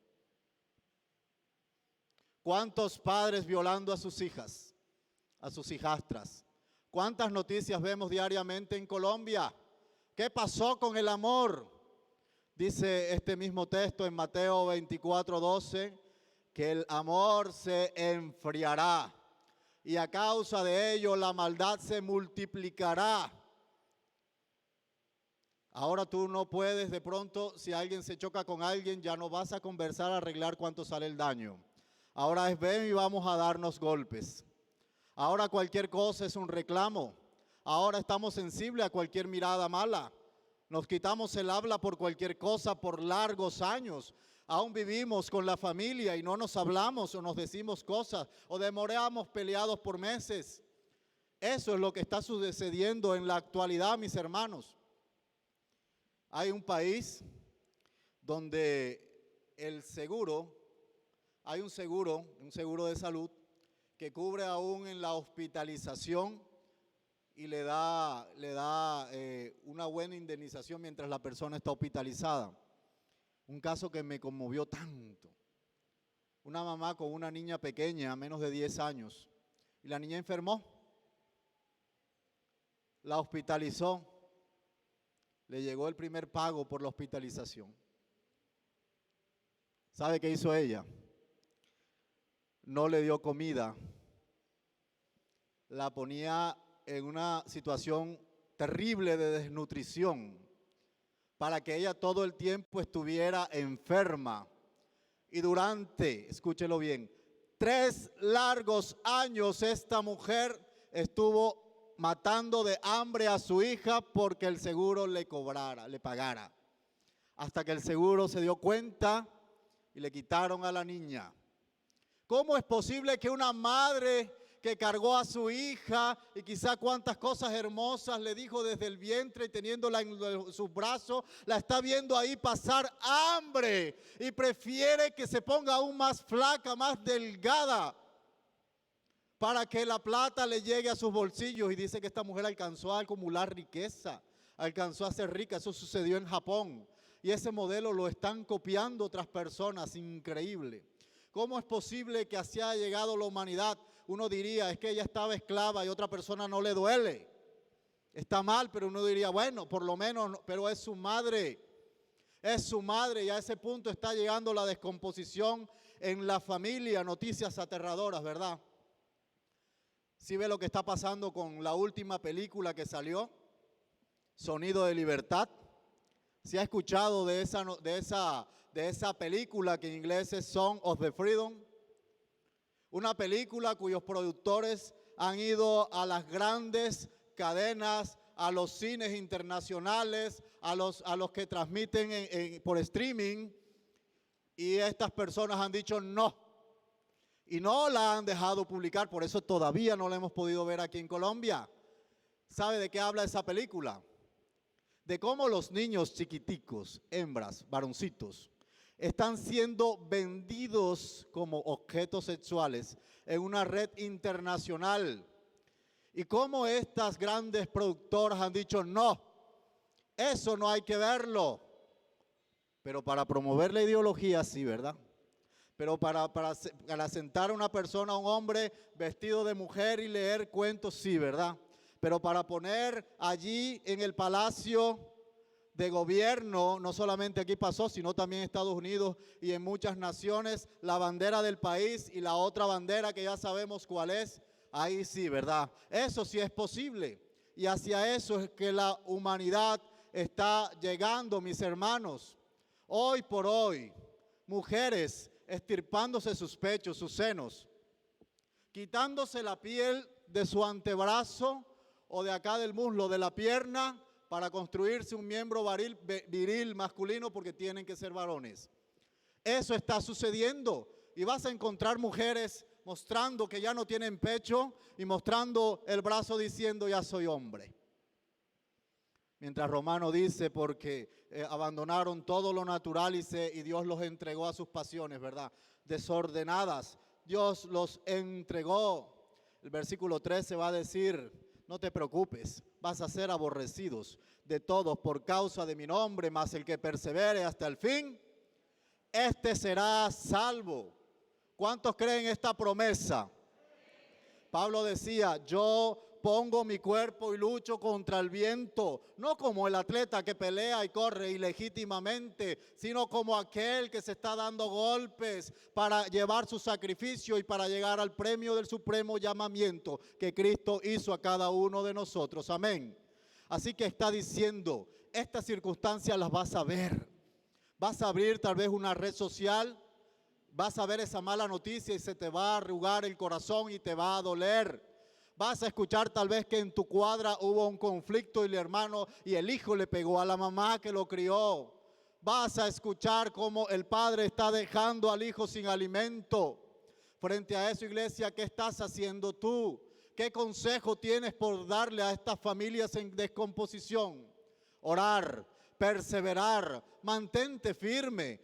¿Cuántos padres violando a sus hijas, a sus hijastras? ¿Cuántas noticias vemos diariamente en Colombia? ¿Qué pasó con el amor? Dice este mismo texto en Mateo 24:12, que el amor se enfriará y a causa de ello la maldad se multiplicará. Ahora tú no puedes, de pronto, si alguien se choca con alguien, ya no vas a conversar, a arreglar cuánto sale el daño. Ahora es ven y vamos a darnos golpes. Ahora cualquier cosa es un reclamo. Ahora estamos sensibles a cualquier mirada mala. Nos quitamos el habla por cualquier cosa por largos años. Aún vivimos con la familia y no nos hablamos o nos decimos cosas o demoramos peleados por meses. Eso es lo que está sucediendo en la actualidad, mis hermanos. Hay un país donde el seguro, hay un seguro de salud que cubre aún en la hospitalización y le da una buena indemnización mientras la persona está hospitalizada. Un caso que me conmovió tanto. Una mamá con una niña pequeña, menos de 10 años, y la niña enfermó. La hospitalizó. Le llegó el primer pago por la hospitalización. ¿Sabe qué hizo ella? No le dio comida. La ponía en una situación terrible de desnutrición para que ella todo el tiempo estuviera enferma. Y durante, escúchelo bien, 3 largos años esta mujer estuvo matando de hambre a su hija porque el seguro le pagara. Hasta que el seguro se dio cuenta y le quitaron a la niña. ¿Cómo es posible que una madre que cargó a su hija y quizá cuántas cosas hermosas le dijo desde el vientre y teniéndola en sus brazos, la está viendo ahí pasar hambre y prefiere que se ponga aún más flaca, más delgada, para que la plata le llegue a sus bolsillos? Y dice que esta mujer alcanzó a acumular riqueza, alcanzó a ser rica. Eso sucedió en Japón y ese modelo lo están copiando otras personas. Increíble. ¿Cómo es posible que así haya llegado la humanidad? Uno diría, es que ella estaba esclava y otra persona no le duele. Está mal, pero uno diría, bueno, por lo menos, pero es su madre. Es su madre y a ese punto está llegando la descomposición en la familia. Noticias aterradoras, ¿verdad? ¿Sí ve lo que está pasando con la última película que salió? Sonido de Libertad. ¿Se ha escuchado de esa película que en inglés es Song of the Freedom? Una película cuyos productores han ido a las grandes cadenas, a los cines internacionales, a los que transmiten por streaming, y estas personas han dicho no. Y no la han dejado publicar, por eso todavía no la hemos podido ver aquí en Colombia. ¿Sabe de qué habla esa película? De cómo los niños chiquiticos, hembras, varoncitos, están siendo vendidos como objetos sexuales en una red internacional. Y cómo estas grandes productoras han dicho, no, eso no hay que verlo. Pero para promover la ideología, sí, ¿verdad? Pero para sentar a una persona, a un hombre vestido de mujer y leer cuentos, sí, ¿verdad? Pero para poner allí en el palacio de gobierno, no solamente aquí pasó, sino también en Estados Unidos y en muchas naciones, la bandera del país y la otra bandera que ya sabemos cuál es, ahí sí, ¿verdad? Eso sí es posible. Y hacia eso es que la humanidad está llegando, mis hermanos. Hoy por hoy, mujeres extirpándose sus pechos, sus senos, quitándose la piel de su antebrazo o de acá del muslo, de la pierna, para construirse un miembro viril masculino porque tienen que ser varones. Eso está sucediendo y vas a encontrar mujeres mostrando que ya no tienen pecho y mostrando el brazo diciendo ya soy hombre. Mientras Romano dice porque abandonaron todo lo natural y Dios los entregó a sus pasiones, ¿verdad? Desordenadas. Dios los entregó. El versículo 13 va a decir, no te preocupes, vas a ser aborrecidos de todos por causa de mi nombre, mas el que persevere hasta el fin, este será salvo. ¿Cuántos creen esta promesa? Pablo decía, yo pongo mi cuerpo y lucho contra el viento, no como el atleta que pelea y corre ilegítimamente, sino como aquel que se está dando golpes para llevar su sacrificio y para llegar al premio del supremo llamamiento que Cristo hizo a cada uno de nosotros. Amén. Así que está diciendo, estas circunstancias las vas a ver. Vas a abrir tal vez una red social, vas a ver esa mala noticia y se te va a arrugar el corazón y te va a doler. Vas a escuchar tal vez que en tu cuadra hubo un conflicto y el hermano y el hijo le pegó a la mamá que lo crió. Vas a escuchar cómo el padre está dejando al hijo sin alimento. Frente a eso, iglesia, ¿qué estás haciendo tú? ¿Qué consejo tienes por darle a estas familias en descomposición? Orar, perseverar, mantente firme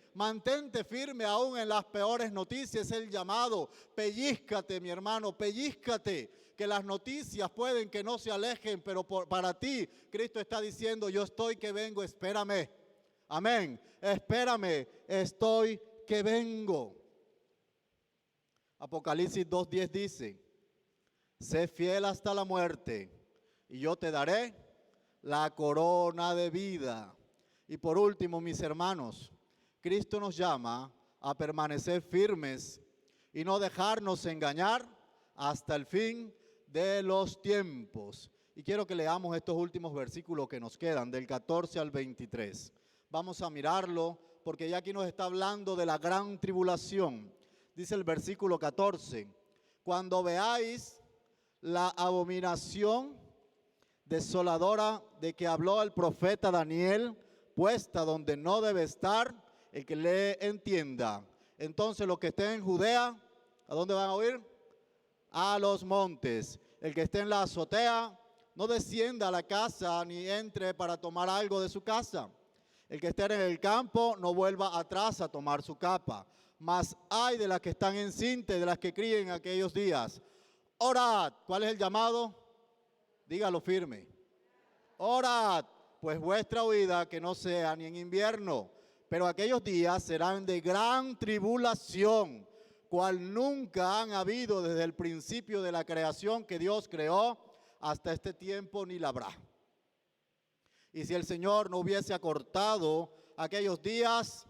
aún en las peores noticias, el llamado, pellízcate mi hermano, pellízcate, que las noticias pueden que no se alejen, pero para ti Cristo está diciendo, yo estoy que vengo, espérame, amén, espérame, estoy que vengo. Apocalipsis 2:10 dice, sé fiel hasta la muerte y yo te daré la corona de vida. Y por último, mis hermanos, Cristo nos llama a permanecer firmes y no dejarnos engañar hasta el fin de los tiempos. Y quiero que leamos estos últimos versículos que nos quedan, del 14 al 23. Vamos a mirarlo porque ya aquí nos está hablando de la gran tribulación. Dice el versículo 14, cuando veáis la abominación desoladora de que habló el profeta Daniel, puesta donde no debe estar, el que le entienda. Entonces los que estén en Judea, ¿a dónde van a huir? A los montes. El que esté en la azotea, no descienda a la casa ni entre para tomar algo de su casa. El que esté en el campo, no vuelva atrás a tomar su capa. Mas hay de las que están encintas, de las que críen en aquellos días. Orad. ¿Cuál es el llamado? Dígalo firme. Orad, pues vuestra huida que no sea ni en invierno, pero aquellos días serán de gran tribulación, cual nunca han habido desde el principio de la creación que Dios creó hasta este tiempo ni la habrá. Y si el Señor no hubiese acortado aquellos días,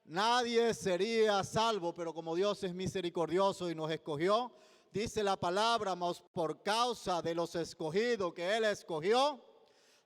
nadie sería salvo, pero como Dios es misericordioso y nos escogió, dice la palabra, mas por causa de los escogidos que Él escogió,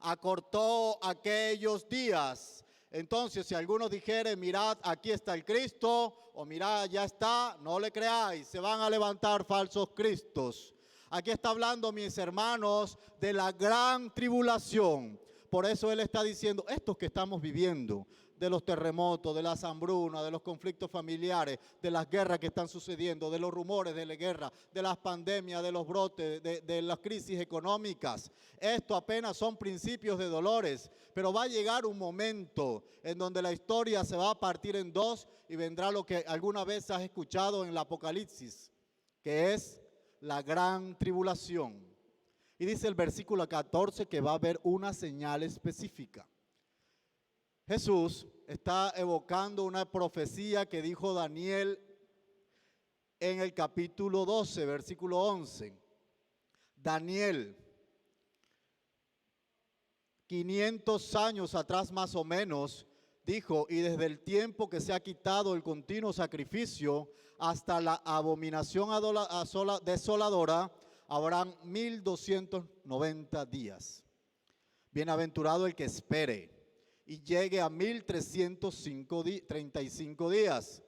acortó aquellos días. Entonces, si alguno dijere, mirad, aquí está el Cristo, o mirad, ya está, no le creáis, se van a levantar falsos cristos. Aquí está hablando, mis hermanos, de la gran tribulación. Por eso Él está diciendo, estos que estamos viviendo, de los terremotos, de las hambrunas, de los conflictos familiares, de las guerras que están sucediendo, de los rumores de la guerra, de las pandemias, de los brotes, de las crisis económicas. Esto apenas son principios de dolores, pero va a llegar un momento en donde la historia se va a partir en dos y vendrá lo que alguna vez has escuchado en el Apocalipsis, que es la gran tribulación. Y dice el versículo 14 que va a haber una señal específica. Jesús está evocando una profecía que dijo Daniel en el capítulo 12, versículo 11. Daniel, 500 años atrás más o menos, dijo, y desde el tiempo que se ha quitado el continuo sacrificio hasta la abominación desoladora, habrán 1290 días. Bienaventurado el que espere y llegue a 1335 días,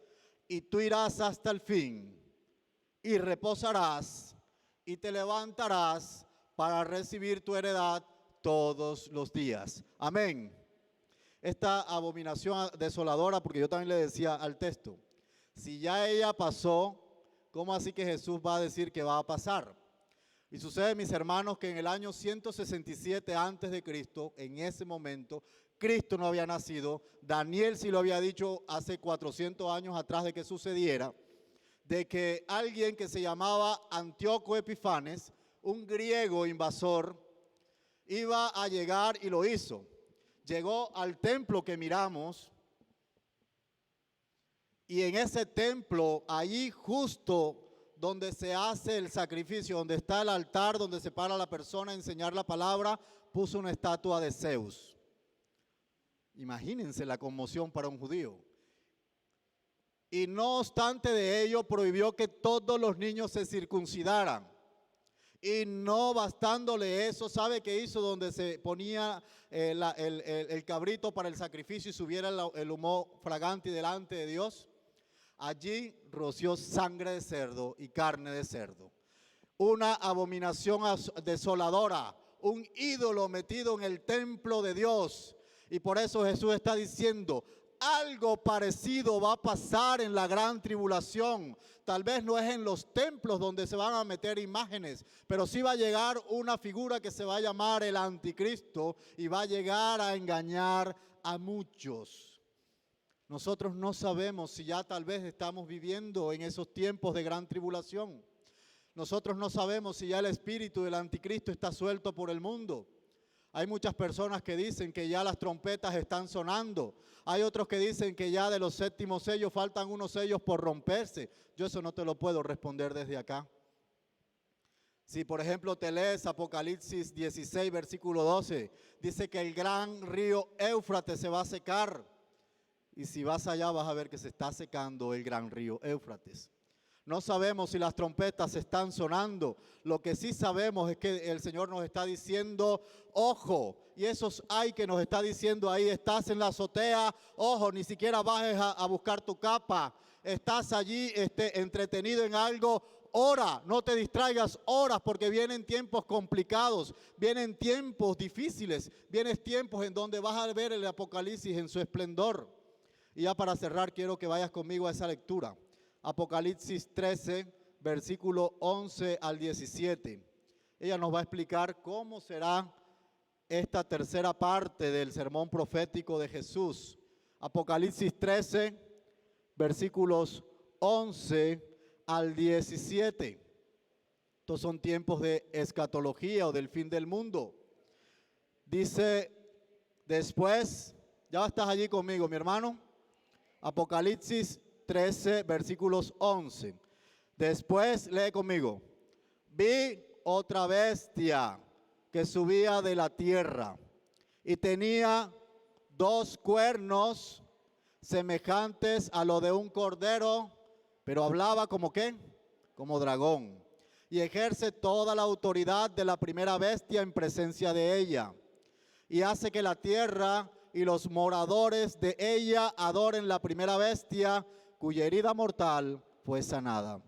y tú irás hasta el fin, y reposarás, y te levantarás para recibir tu heredad todos los días. Amén. Esta abominación desoladora, porque yo también le decía al texto, si ya ella pasó, ¿cómo así que Jesús va a decir que va a pasar? Y sucede, mis hermanos, que en el año 167 antes de Cristo, en ese momento, Cristo no había nacido. Daniel sí lo había dicho hace 400 años atrás de que sucediera, de que alguien que se llamaba Antíoco Epifanes, un griego invasor, iba a llegar y lo hizo. Llegó al templo que miramos, y en ese templo, allí justo donde se hace el sacrificio, donde está el altar, donde se para la persona a enseñar la palabra, puso una estatua de Zeus. Imagínense la conmoción para un judío. Y no obstante de ello, prohibió que todos los niños se circuncidaran. Y no bastándole eso, ¿sabe qué hizo? Donde se ponía el cabrito para el sacrificio y subiera el humo fragante delante de Dios. Allí roció sangre de cerdo y carne de cerdo. Una abominación desoladora, un ídolo metido en el templo de Dios. Y por eso Jesús está diciendo, algo parecido va a pasar en la gran tribulación. Tal vez no es en los templos donde se van a meter imágenes, pero sí va a llegar una figura que se va a llamar el anticristo y va a llegar a engañar a muchos. Nosotros no sabemos si ya tal vez estamos viviendo en esos tiempos de gran tribulación. Nosotros no sabemos si ya el espíritu del anticristo está suelto por el mundo. Hay muchas personas que dicen que ya las trompetas están sonando. Hay otros que dicen que ya de los séptimos sellos faltan unos sellos por romperse. Yo eso no te lo puedo responder desde acá. Si por ejemplo te lees Apocalipsis 16, versículo 12, dice que el gran río Éufrates se va a secar. Y si vas allá vas a ver que se está secando el gran río Éufrates. No sabemos si las trompetas están sonando. Lo que sí sabemos es que el Señor nos está diciendo, ojo, y esos hay que nos está diciendo ahí, estás en la azotea, ojo, ni siquiera bajes a buscar tu capa. Estás allí entretenido en algo, ora, no te distraigas, ora, porque vienen tiempos complicados, vienen tiempos difíciles, vienen tiempos en donde vas a ver el Apocalipsis en su esplendor. Y ya para cerrar, quiero que vayas conmigo a esa lectura. Apocalipsis 13, versículo 11 al 17. Ella nos va a explicar cómo será esta tercera parte del sermón profético de Jesús. Apocalipsis 13, versículos 11 al 17. Estos son tiempos de escatología o del fin del mundo. Dice, después, ya estás allí conmigo, mi hermano. Apocalipsis 13, versículos 11. Después, lee conmigo. Vi otra bestia que subía de la tierra y tenía 2 cuernos semejantes a lo de un cordero, pero hablaba como ¿qué? Como dragón. Y ejerce toda la autoridad de la primera bestia en presencia de ella. Y hace que la tierra y los moradores de ella adoren la primera bestia, cuya herida mortal fue sanada.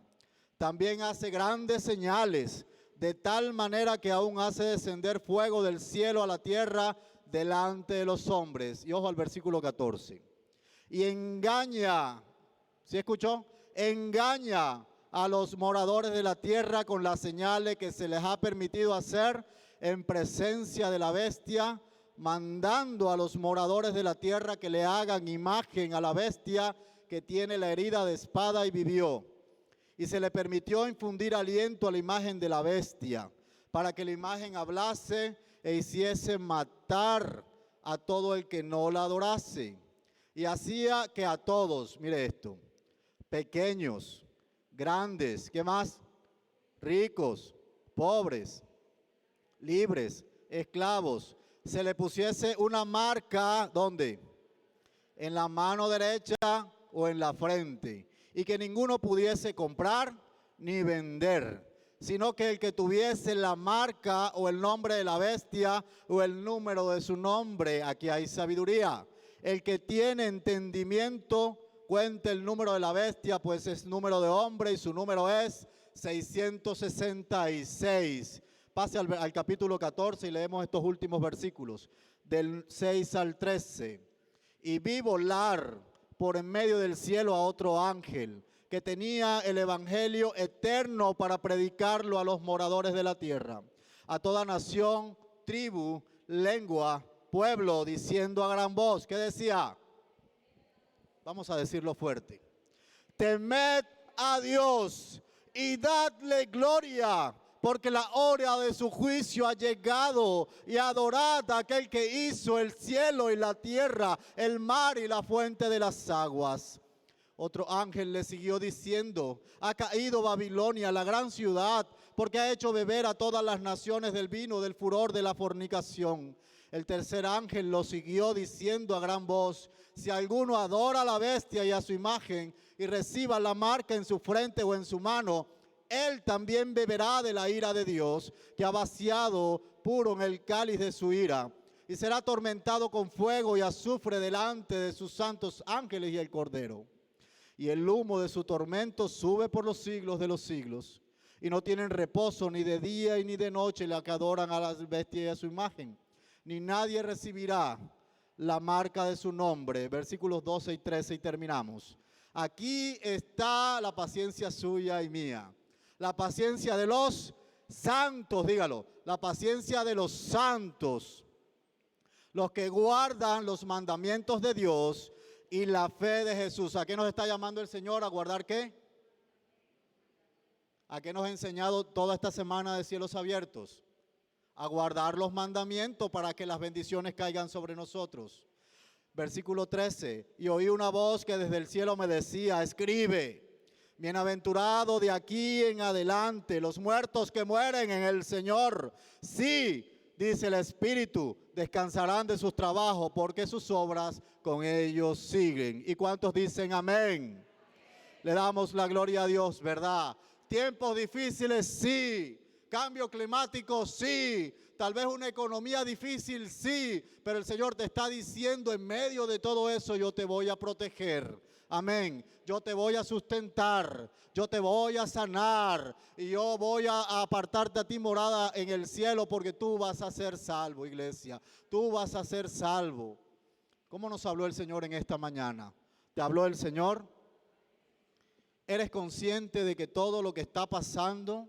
También hace grandes señales, de tal manera que aún hace descender fuego del cielo a la tierra delante de los hombres. Y ojo al versículo 14. Y engaña, ¿sí escuchó? Engaña a los moradores de la tierra con las señales que se les ha permitido hacer en presencia de la bestia, mandando a los moradores de la tierra que le hagan imagen a la bestia que tiene la herida de espada y vivió. Y se le permitió infundir aliento a la imagen de la bestia, para que la imagen hablase e hiciese matar a todo el que no la adorase. Y hacía que a todos, mire esto, pequeños, grandes, ¿qué más? Ricos, pobres, libres, esclavos, se le pusiese una marca, ¿dónde? En la mano derecha o en la frente, y que ninguno pudiese comprar ni vender, sino que el que tuviese la marca o el nombre de la bestia o el número de su nombre, aquí hay sabiduría. El que tiene entendimiento, cuente el número de la bestia, pues es número de hombre y su número es 666. Pase al capítulo 14 y leemos estos últimos versículos, del 6 al 13. Y vi volar por en medio del cielo a otro ángel, que tenía el evangelio eterno para predicarlo a los moradores de la tierra, a toda nación, tribu, lengua, pueblo, diciendo a gran voz, ¿qué decía? Vamos a decirlo fuerte. Temed a Dios y dadle gloria, porque la hora de su juicio ha llegado, y adorad a aquel que hizo el cielo y la tierra, el mar y la fuente de las aguas. Otro ángel le siguió diciendo, ha caído Babilonia, la gran ciudad, porque ha hecho beber a todas las naciones del vino del furor de la fornicación. El tercer ángel lo siguió diciendo a gran voz, si alguno adora a la bestia y a su imagen, y reciba la marca en su frente o en su mano, él también beberá de la ira de Dios, que ha vaciado puro en el cáliz de su ira, y será atormentado con fuego y azufre delante de sus santos ángeles y el Cordero. Y el humo de su tormento sube por los siglos de los siglos, y no tienen reposo ni de día y ni de noche los que adoran a la bestia y a su imagen, ni nadie recibirá la marca de su nombre. Versículos 12 y 13 y terminamos. Aquí está la paciencia suya y mía. La paciencia de los santos, dígalo, la paciencia de los santos, los que guardan los mandamientos de Dios y la fe de Jesús. ¿A qué nos está llamando el Señor? ¿A guardar qué? ¿A qué nos ha enseñado toda esta semana de cielos abiertos? A guardar los mandamientos para que las bendiciones caigan sobre nosotros. Versículo 13, y oí una voz que desde el cielo me decía, escribe. Bienaventurado de aquí en adelante los muertos que mueren en el Señor. Sí, dice el Espíritu, descansarán de sus trabajos porque sus obras con ellos siguen. ¿Y cuántos dicen amén? Le damos la gloria a Dios, ¿verdad? Tiempos difíciles, sí. Cambio climático, sí. Tal vez una economía difícil, sí. Pero el Señor te está diciendo, en medio de todo eso yo te voy a proteger. Amén. Yo te voy a sustentar, yo te voy a sanar y yo voy a apartarte a ti morada en el cielo porque tú vas a ser salvo, iglesia. Tú vas a ser salvo. ¿Cómo nos habló el Señor en esta mañana? ¿Te habló el Señor? ¿Eres consciente de que todo lo que está pasando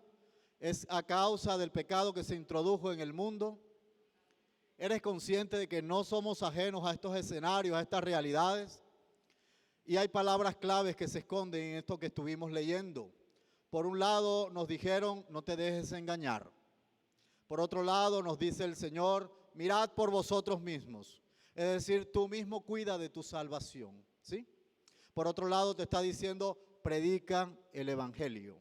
es a causa del pecado que se introdujo en el mundo? ¿Eres consciente de que no somos ajenos a estos escenarios, a estas realidades? Y hay palabras claves que se esconden en esto que estuvimos leyendo. Por un lado nos dijeron, no te dejes engañar. Por otro lado nos dice el Señor, mirad por vosotros mismos. Es decir, tú mismo cuida de tu salvación, ¿sí? Por otro lado te está diciendo, predica el Evangelio.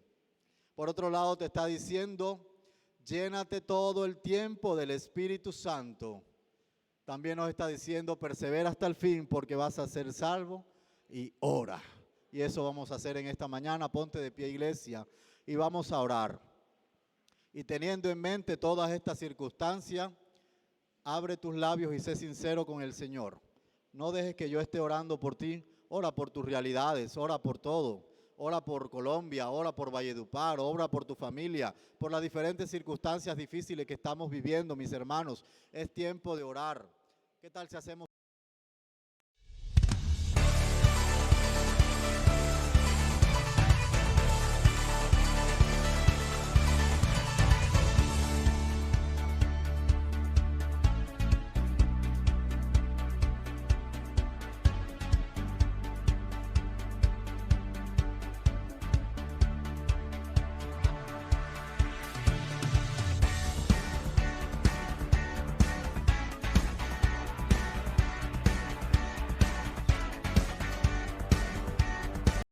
Por otro lado te está diciendo, llénate todo el tiempo del Espíritu Santo. También nos está diciendo, persevera hasta el fin porque vas a ser salvo. Y ora. Y eso vamos a hacer en esta mañana. Ponte de pie, iglesia, y vamos a orar. Y teniendo en mente todas estas circunstancias, abre tus labios y sé sincero con el Señor. No dejes que yo esté orando por ti. Ora por tus realidades, ora por todo. Ora por Colombia, ora por Valledupar, ora por tu familia, por las diferentes circunstancias difíciles que estamos viviendo, mis hermanos. Es tiempo de orar. ¿Qué tal si hacemos